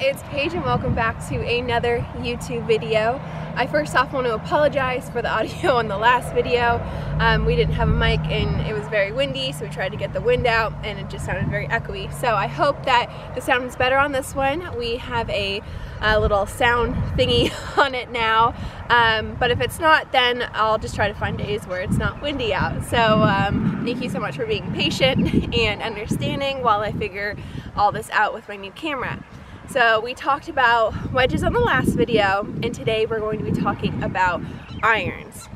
it's Paige and welcome back to another YouTube video. I first off want to apologize for the audio on the last video. We didn't have a mic and it was very windy, so we tried to get the wind out and it just sounded very echoey. So I hope that the sound is better on this one. We have a little sound thingy on it now, but if it's not, then I'll just try to find days where it's not windy out. So thank you so much for being patient and understanding while I figure all this out with my new camera. So we talked about wedges on the last video, and today we're going to be talking about irons.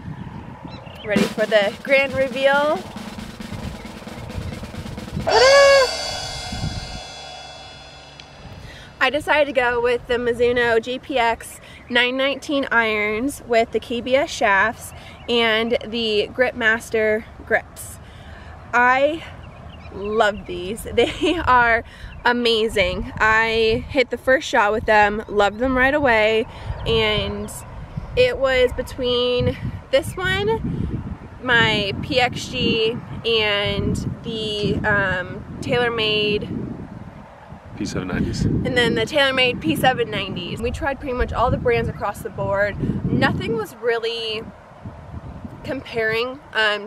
Ready for the grand reveal? Ta-da! I decided to go with the Mizuno GPX 919 irons with the KBS shafts and the Gripmaster grips. I love these. They are amazing. I hit the first shot with them, loved them right away, and it was between this one, my PXG, and the TaylorMade P790s. And then the TaylorMade P790s. We tried pretty much all the brands across the board. Nothing was really comparing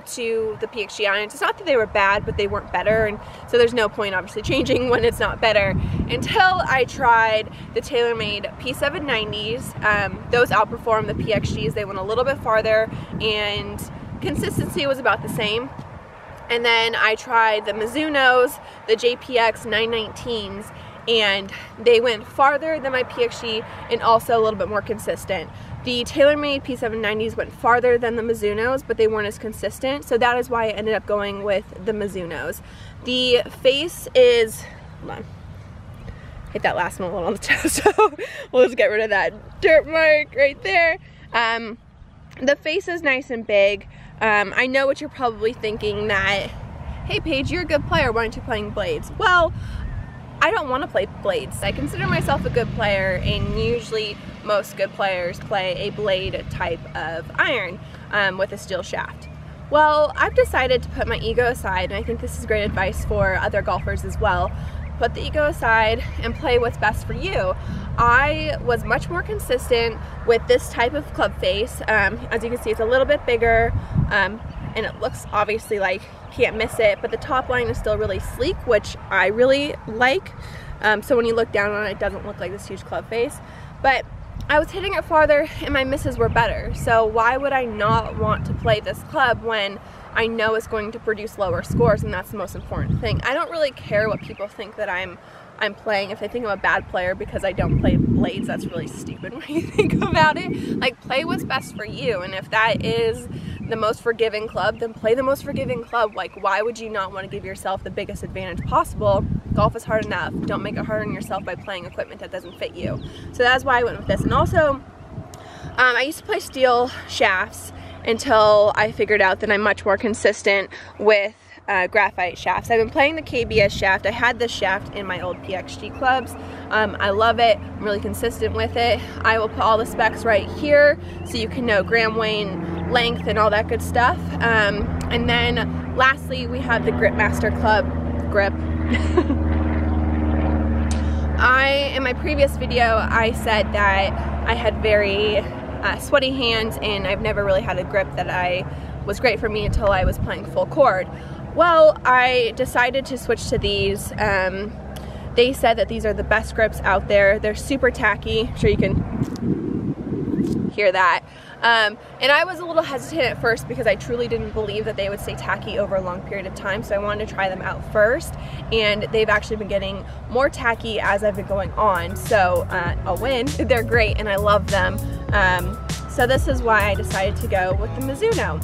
to the PXG irons. It's not that they were bad, but they weren't better, and so there's no point obviously changing when it's not better, until I tried the TaylorMade P790s. Those outperformed the PXGs. They went a little bit farther and consistency was about the same. And then I tried the Mizunos, the JPX 919s, and they went farther than my PXG and also a little bit more consistent. The TaylorMade P790s went farther than the Mizunos, but they weren't as consistent, so that is why I ended up going with the Mizunos. The face is, hold on, hit that last one on the toe, so we'll just get rid of that dirt mark right there. The face is nice and big. I know what you're probably thinking, that, hey Paige, you're a good player, why aren't you playing blades? Well, I don't want to play blades. I consider myself a good player, and usually most good players play a blade type of iron with a steel shaft. Well, I've decided to put my ego aside, and I think this is great advice for other golfers as well. Put the ego aside and play what's best for you. I was much more consistent with this type of club face. As you can see, it's a little bit bigger, and it looks obviously like you can't miss it, but the top line is still really sleek, which I really like. So when you look down on it, it doesn't look like this huge club face. But I was hitting it farther and my misses were better. So why would I not want to play this club when I know it's going to produce lower scores, and that's the most important thing. I don't really care what people think that I'm playing. If they think I'm a bad player because I don't play blades, that's really stupid when you think about it. Like, play what's best for you, and if that is the most forgiving club, then play the most forgiving club. Like, why would you not want to give yourself the biggest advantage possible? Golf is hard enough. Don't make it hard on yourself by playing equipment that doesn't fit you. So that's why I went with this. And also, I used to play steel shafts until I figured out that I'm much more consistent with graphite shafts. I've been playing the KBS shaft. I had this shaft in my old PXG clubs. I love it. I'm really consistent with it. I will put all the specs right here so you can know gram weight, length, and all that good stuff. And then lastly, we have the Gripmaster club grip. In my previous video, I said that I had very sweaty hands, and I've never really had a grip that was great for me until I was playing full cord. Well, I decided to switch to these. They said that these are the best grips out there. They're super tacky. I'm sure you can hear that. And I was a little hesitant at first because I truly didn't believe that they would stay tacky over a long period of time, so I wanted to try them out first, and they've actually been getting more tacky as I've been going on, so a win. They're great and I love them. So this is why I decided to go with the Mizuno.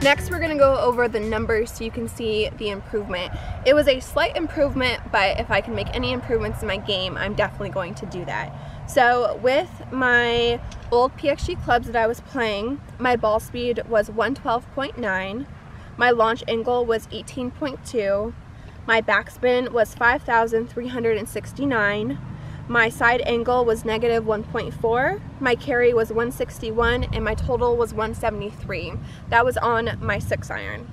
Next, we're gonna go over the numbers so you can see the improvement. It was a slight improvement, but if I can make any improvements in my game, I'm definitely going to do that. So with my old PXG clubs that I was playing, my ball speed was 112.9, my launch angle was 18.2, my backspin was 5,369, my side angle was negative 1.4, my carry was 161, and my total was 173. That was on my 6-iron.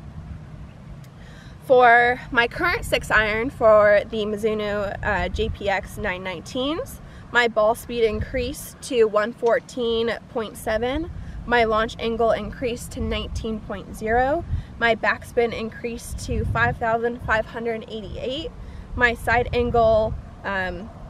For my current 6-iron for the Mizuno JPX 919s, my ball speed increased to 114.7, my launch angle increased to 19.0, my backspin increased to 5,588, my side angle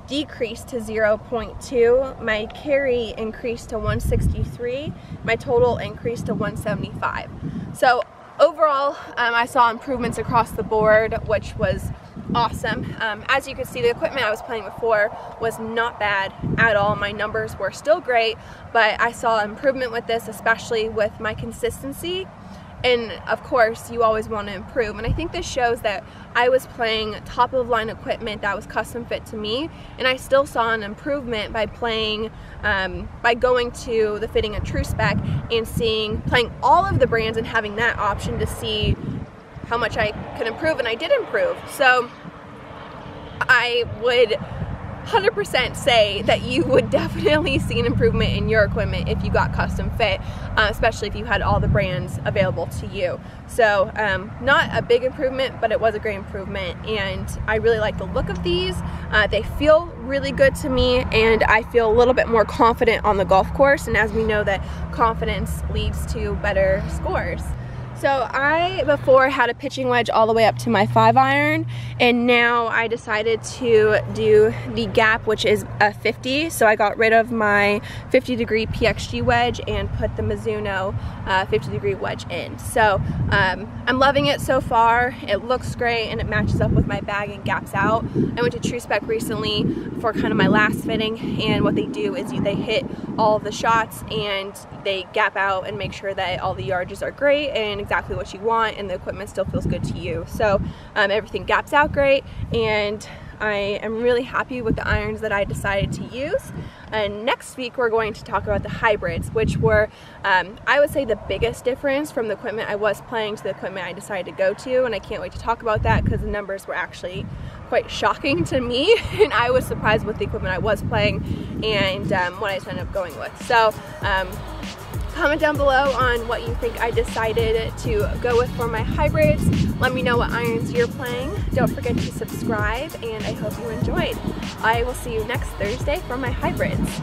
decreased to 0.2, my carry increased to 163, my total increased to 175. So overall, I saw improvements across the board, which was awesome. As you can see, the equipment I was playing before was not bad at all. My numbers were still great, but I saw improvement with this, especially with my consistency. And of course, you always want to improve. And I think this shows that I was playing top of the line equipment that was custom fit to me, and I still saw an improvement by playing, by going to the fitting and true spec and playing all of the brands and having that option to see how much I could improve, and I did improve. So I would 100% say that you would definitely see an improvement in your equipment if you got custom fit, especially if you had all the brands available to you. So not a big improvement, but it was a great improvement, and I really like the look of these. They feel really good to me, and I feel a little bit more confident on the golf course, and as we know that confidence leads to better scores. So I before had a pitching wedge all the way up to my 5-iron, and now I decided to do the gap, which is a 50. So I got rid of my 50-degree PXG wedge and put the Mizuno 50-degree wedge in. So I'm loving it so far. It looks great and it matches up with my bag and gaps out. I went to True Spec recently for kind of my last fitting, and what they do is they hit all of the shots and they gap out and make sure that all the yardages are great and exactly what you want, and the equipment still feels good to you. So everything gaps out great, and I am really happy with the irons that I decided to use. And next week we're going to talk about the hybrids, which were I would say the biggest difference from the equipment I was playing to the equipment I decided to go to, and I can't wait to talk about that because the numbers were actually quite shocking to me, and I was surprised with the equipment I was playing and what I ended up going with. So comment down below on what you think I decided to go with for my hybrids. Let me know what irons you're playing. Don't forget to subscribe, and I hope you enjoyed. I will see you next Thursday for my hybrids.